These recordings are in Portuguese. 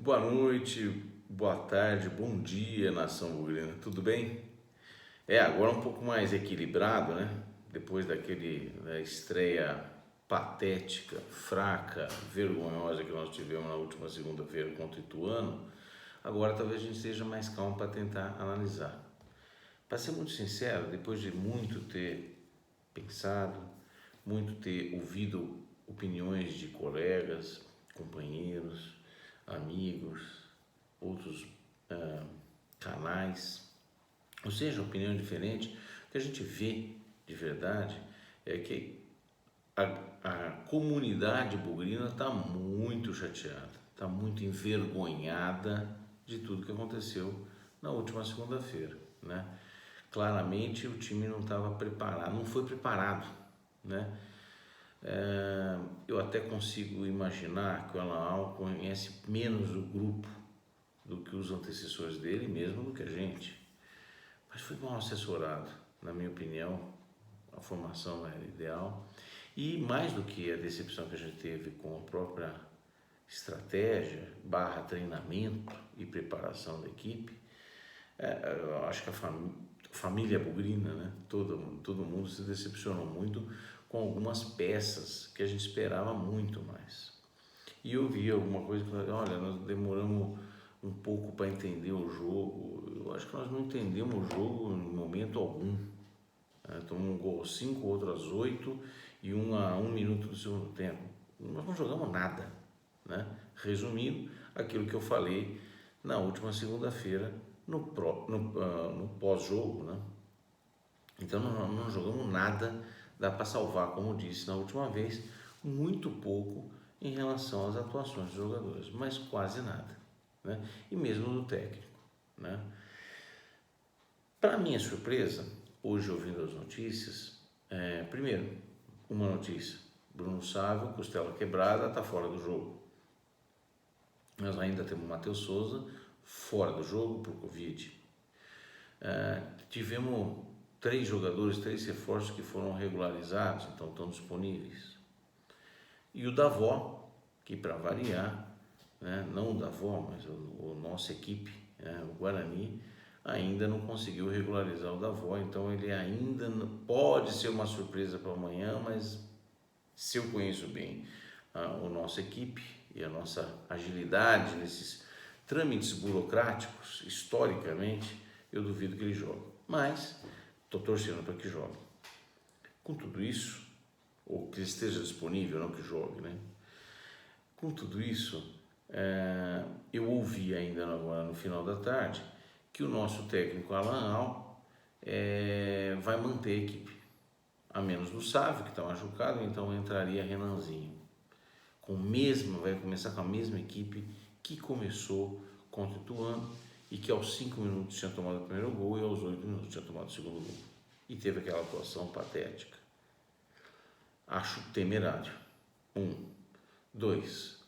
Boa noite, boa tarde, bom dia, nação bugrina, tudo bem? Agora um pouco mais equilibrado, né? Depois da estreia patética, fraca, vergonhosa que nós tivemos na última segunda-feira contra o Ituano, agora talvez a gente esteja mais calmo para tentar analisar. Para ser muito sincero, depois de muito ter pensado, muito ter ouvido opiniões de colegas, companheiros, amigos, outros canais, ou seja, opinião diferente, o que a gente vê de verdade é que a comunidade bugrina está muito chateada, está muito envergonhada de tudo que aconteceu na última segunda-feira, né? Claramente o time não estava preparado, não foi preparado, né? Eu até consigo imaginar que o Alan Al conhece menos o grupo do que os antecessores dele, mesmo do que a gente. Mas foi mal assessorado, na minha opinião, a formação não era ideal. E mais do que a decepção que a gente teve com a própria estratégia, treinamento e preparação da equipe, eu acho que a família bugrina, né? Todo mundo se decepcionou muito com algumas peças que a gente esperava muito mais. E eu vi alguma coisa que, olha, nós demoramos um pouco para entender o jogo. Eu acho que nós não entendemos o jogo em momento algum. Tomamos um gol aos 5, outro às 8 e um a 1 minuto do segundo tempo. Nós não jogamos nada, né? Resumindo, aquilo que eu falei na última segunda-feira no pós-jogo, né? Então nós não jogamos nada, dá para salvar, como disse na última vez, muito pouco em relação às atuações dos jogadores, mas quase nada, né? E mesmo do técnico, né? Para minha surpresa, hoje ouvindo as notícias, primeiro, uma notícia: Bruno Sávio, costela quebrada, está fora do jogo. Nós ainda temos o Matheus Souza fora do jogo por Covid. Tivemos 3 jogadores, 3 reforços que foram regularizados, então estão disponíveis. E o Davó, que para variar, né, não o Davó, mas a nossa equipe, o Guarani, ainda não conseguiu regularizar o Davó, então ele ainda pode ser uma surpresa para amanhã, mas se eu conheço bem a nossa equipe e a nossa agilidade nesses trâmites burocráticos, historicamente, eu duvido que ele jogue. Mas estou torcendo para que jogue. Com tudo isso, ou que esteja disponível, não que jogue, né? Com tudo isso, eu ouvi ainda agora no final da tarde que o nosso técnico Alan Al vai manter a equipe, a menos do Sávio, que está machucado, então entraria Renanzinho. Vai começar com a mesma equipe que começou contra o Ituano e que aos 5 minutos tinha tomado o primeiro gol e aos 8 minutos tinha tomado o segundo gol. E teve aquela atuação patética. Acho temerário. 2.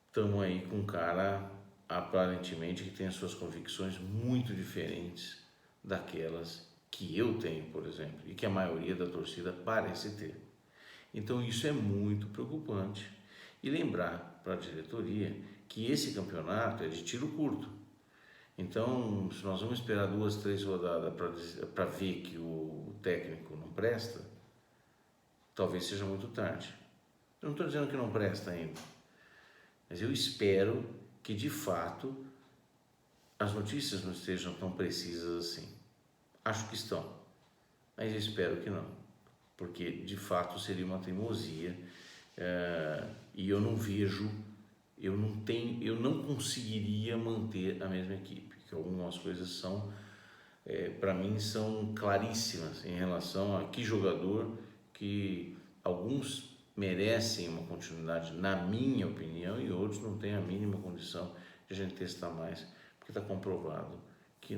Estamos aí com um cara aparentemente que tem as suas convicções muito diferentes daquelas que eu tenho, por exemplo, e que a maioria da torcida parece ter. Então isso é muito preocupante. E lembrar para a diretoria que esse campeonato é de tiro curto. Então, se nós vamos esperar 2, 3 rodadas para ver que o técnico não presta, talvez seja muito tarde. Eu não estou dizendo que não presta ainda, mas eu espero que de fato as notícias não estejam tão precisas assim. Acho que estão, mas eu espero que não, porque de fato seria uma teimosia e eu não conseguiria manter a mesma equipe, que algumas coisas são, para mim, são claríssimas em relação a que jogador, que alguns merecem uma continuidade, na minha opinião, e outros não têm a mínima condição de a gente testar mais, porque está comprovado que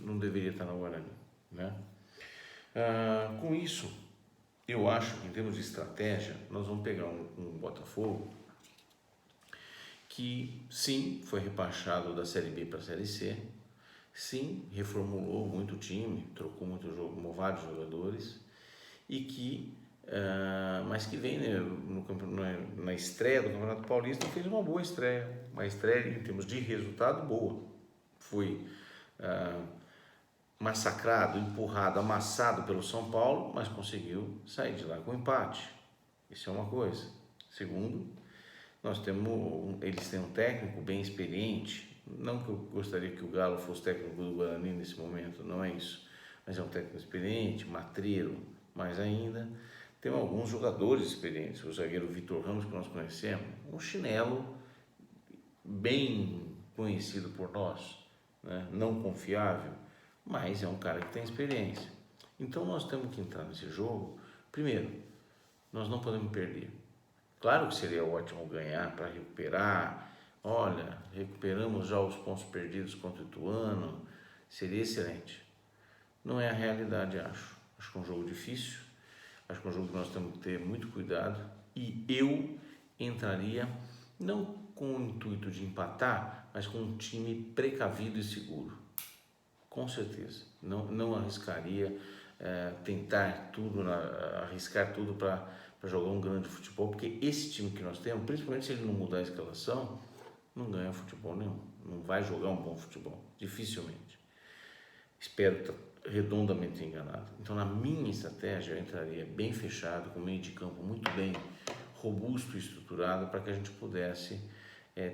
não deveria estar no Guarani, né? Com isso, eu acho que em termos de estratégia, nós vamos pegar um Botafogo que sim, foi rebaixado da Série B para a Série C, sim, reformulou muito o time, trocou vários jogadores e que mas que vem, né, na estreia do Campeonato Paulista, fez uma boa estreia, uma estreia em termos de resultado boa. Foi massacrado, empurrado, amassado pelo São Paulo, mas conseguiu sair de lá com empate. Isso é uma coisa. Segundo, eles têm um técnico bem experiente. Não que eu gostaria que o Galo fosse técnico do Guarani nesse momento, não é isso. Mas é um técnico experiente, matreiro, mais ainda. Tem alguns jogadores experientes. O zagueiro Vitor Ramos, que nós conhecemos, um chinelo bem conhecido por nós, né? Não confiável, mas é um cara que tem experiência. Então nós temos que entrar nesse jogo. Primeiro, nós não podemos perder. Claro que seria ótimo ganhar para recuperar. Olha, recuperamos já os pontos perdidos contra o Ituano. Seria excelente. Não é a realidade, acho. Acho que é um jogo difícil. Acho que é um jogo que nós temos que ter muito cuidado. E eu entraria não com o intuito de empatar, mas com um time precavido e seguro. Com certeza. Não arriscaria tentar tudo, arriscar tudo para jogar um grande futebol, porque esse time que nós temos, principalmente se ele não mudar a escalação, não ganha futebol nenhum. Não vai jogar um bom futebol. Dificilmente. Espero estar redondamente enganado. Então, na minha estratégia, eu entraria bem fechado, com meio de campo muito bem robusto e estruturado, para que a gente pudesse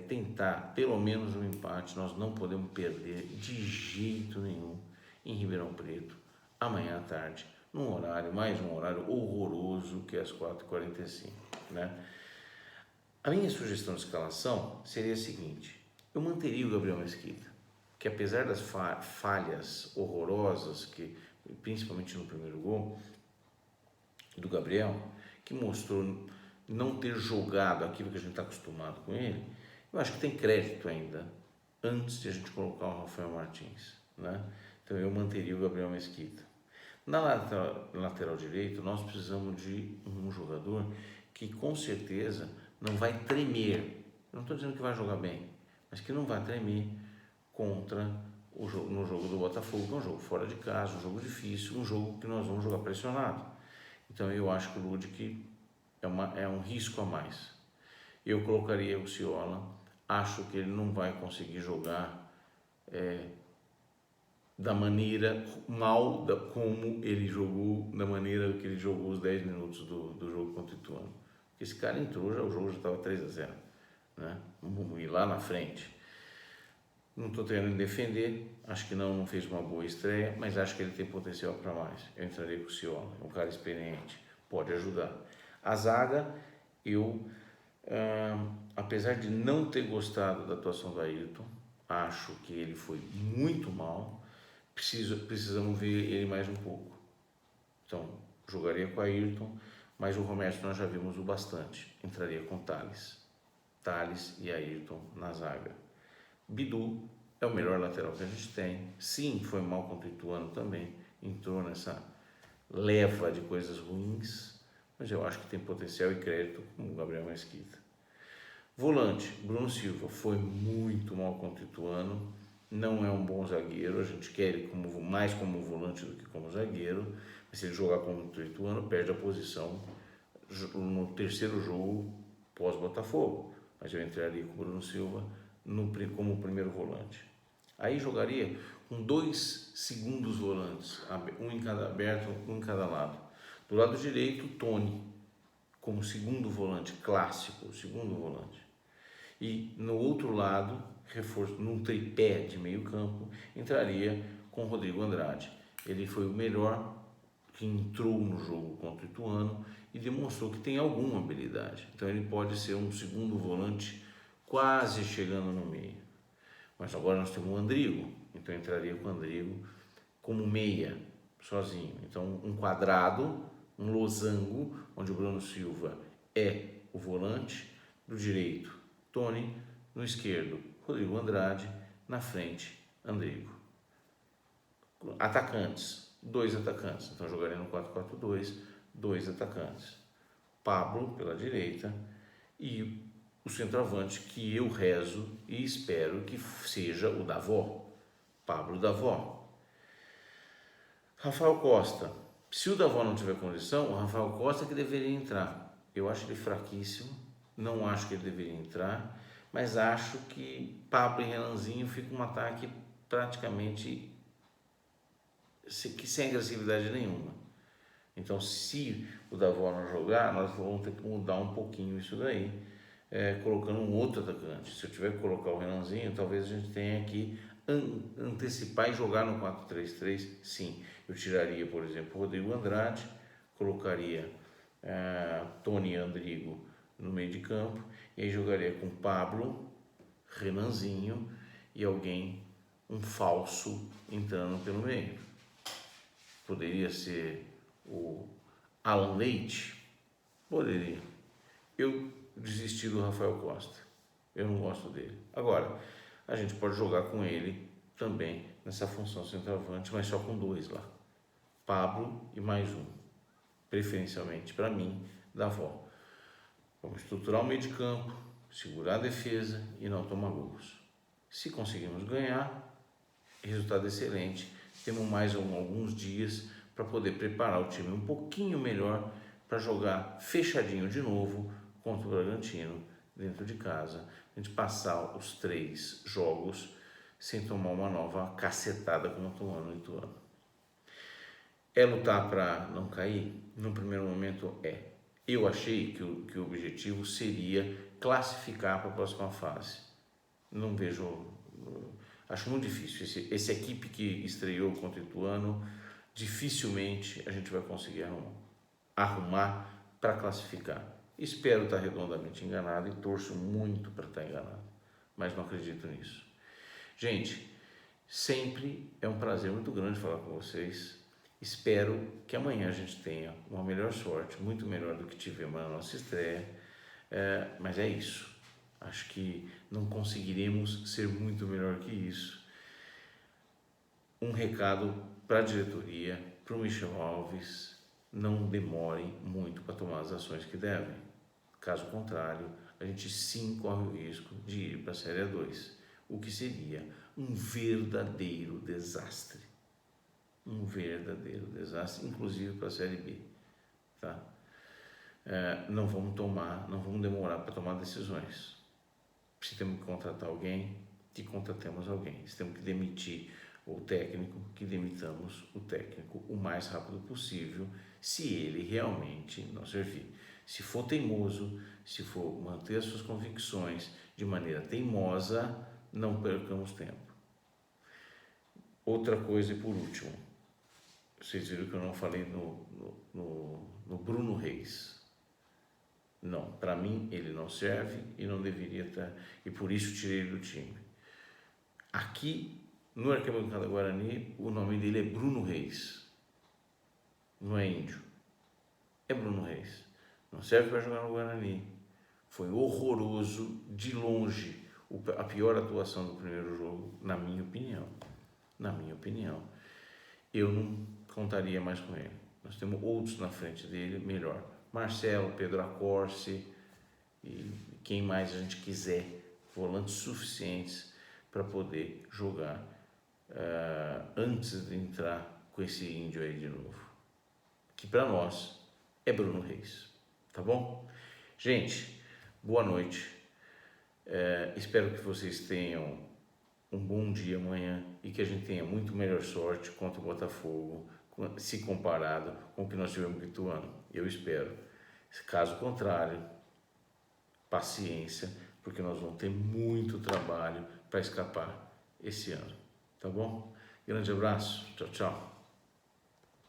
tentar pelo menos um empate. Nós não podemos perder de jeito nenhum em Ribeirão Preto, amanhã à tarde, mais um horário horroroso, que é às 4h45, né? A minha sugestão de escalação seria a seguinte: eu manteria o Gabriel Mesquita, que apesar das falhas horrorosas, que principalmente no primeiro gol do Gabriel, que mostrou não ter jogado aquilo que a gente está acostumado com ele, eu acho que tem crédito ainda antes de a gente colocar o Rafael Martins, né? Então eu manteria o Gabriel Mesquita. Na lateral direito, nós precisamos de um jogador que com certeza não vai tremer. Eu não estou dizendo que vai jogar bem, mas que não vai tremer contra o jogo, no jogo do Botafogo, que é um jogo fora de casa, um jogo difícil, um jogo que nós vamos jogar pressionado. Então eu acho que o Ludic é um risco a mais. Eu colocaria o Ciola, acho que ele não vai conseguir jogar da maneira como ele jogou, da maneira que ele jogou os 10 minutos do jogo contra o Ituano. Esse cara entrou, o jogo já estava 3-0, né? Vamos ir lá na frente. Não estou tentando defender, acho que não fez uma boa estreia, mas acho que ele tem potencial para mais. Eu entraria com o Ciola, um cara experiente, pode ajudar. A zaga, apesar de não ter gostado da atuação do Ayrton, acho que ele foi muito mal. Precisamos ver ele mais um pouco. Então, jogaria com o Ayrton, mas o Romero nós já vimos o bastante. Entraria com Thales e Ayrton na zaga. Bidu é o melhor lateral que a gente tem. Sim, foi mal contra o Ituano também. Entrou nessa leva de coisas ruins, mas eu acho que tem potencial e crédito como o Gabriel Mesquita. Volante, Bruno Silva foi muito mal contra o Ituano. Não é um bom zagueiro, a gente quer ele mais como volante do que como zagueiro, mas se ele jogar contra o Ituano, perde a posição no terceiro jogo pós-Botafogo. Mas eu entraria com o Bruno Silva como primeiro volante. Aí jogaria com 2 segundos volantes, um em cada aberto, um em cada lado. Do lado direito, Tony, como segundo volante, clássico, segundo volante. E no outro lado, num tripé de meio campo, entraria com Rodrigo Andrade. Ele foi o melhor que entrou no jogo contra o Ituano e demonstrou que tem alguma habilidade. Então ele pode ser um segundo volante quase chegando no meio. Mas agora nós temos o Andrigo, então entraria com o Andrigo como meia, sozinho. Então um quadrado, um losango, onde o Bruno Silva é o volante, do direito Tony, no esquerdo Rodrigo Andrade, na frente Andrigo. Atacantes, 2 atacantes, então jogaria no 4-4-2, 2 atacantes. Pablo pela direita e o centroavante que eu rezo e espero que seja o Davó, Pablo Davó. Rafael Costa, Se o Davó não tiver condição, o Rafael Costa que deveria entrar. Eu acho ele fraquíssimo, não acho que ele deveria entrar, mas acho que Pablo e Renanzinho fica um ataque praticamente sem agressividade nenhuma. Então, se o Davó não jogar, nós vamos ter que mudar um pouquinho isso daí, colocando um outro atacante. Se eu tiver que colocar o Renanzinho, talvez a gente tenha que antecipar e jogar no 4-3-3, sim. Eu tiraria, por exemplo, o Rodrigo Andrade, colocaria Tony Andrigo no meio de campo, e aí jogaria com Pablo, Renanzinho e alguém, um falso, entrando pelo meio. Poderia ser o Alan Leite? Poderia. Eu desisti do Rafael Costa. Eu não gosto dele. Agora, a gente pode jogar com ele também nessa função centroavante, mas só com 2 lá. Pablo e mais um. Preferencialmente, para mim, Davó. Vamos estruturar o meio de campo, segurar a defesa e não tomar gols. Se conseguirmos ganhar, resultado excelente. Temos mais alguns dias para poder preparar o time um pouquinho melhor para jogar fechadinho de novo contra o Bragantino dentro de casa. A gente passar os 3 jogos sem tomar uma nova cacetada como tomando no Ituano. É lutar para não cair? No primeiro momento é. Eu achei que o objetivo seria classificar para a próxima fase. Não vejo... Acho muito difícil. Essa equipe que estreou contra o Ituano, dificilmente a gente vai conseguir arrumar para classificar. Espero estar redondamente enganado e torço muito para estar enganado, mas não acredito nisso. Gente, sempre é um prazer muito grande falar com vocês. Espero que amanhã a gente tenha uma melhor sorte, muito melhor do que tivemos na nossa estreia, mas é isso. Acho que não conseguiremos ser muito melhor que isso. Um recado para a diretoria, para o Michel Alves: não demorem muito para tomar as ações que devem. Caso contrário, a gente sim corre o risco de ir para a Série A2, o que seria um verdadeiro desastre. Um verdadeiro desastre, inclusive para a Série B. Tá? Não vamos demorar para tomar decisões. Se temos que contratar alguém, que contratemos alguém. Se temos que demitir o técnico, que demitamos o técnico o mais rápido possível, se ele realmente não servir. Se for teimoso, se for manter as suas convicções de maneira teimosa, não percamos tempo. Outra coisa e por último, vocês viram que eu não falei no Bruno Reis. Não, para mim ele não serve e não deveria estar, e por isso tirei ele do time. Aqui no Arquibancada Guarani, o nome dele é Bruno Reis, não é índio, é Bruno Reis. Não serve para jogar no Guarani. Foi horroroso, de longe, a pior atuação do primeiro jogo, na minha opinião. Na minha opinião. Eu não contaria mais com ele. Nós temos outros na frente dele, melhor. Marcelo, Pedro Accorsi e quem mais a gente quiser, volantes suficientes para poder jogar antes de entrar com esse índio aí de novo, que para nós é Bruno Reis, tá bom? Gente, boa noite, espero que vocês tenham um bom dia amanhã e que a gente tenha muito melhor sorte contra o Botafogo, se comparado com o que nós tivemos com o Ituano. Eu espero. Caso contrário, paciência, porque nós vamos ter muito trabalho para escapar esse ano. Tá bom? Grande abraço. Tchau, tchau.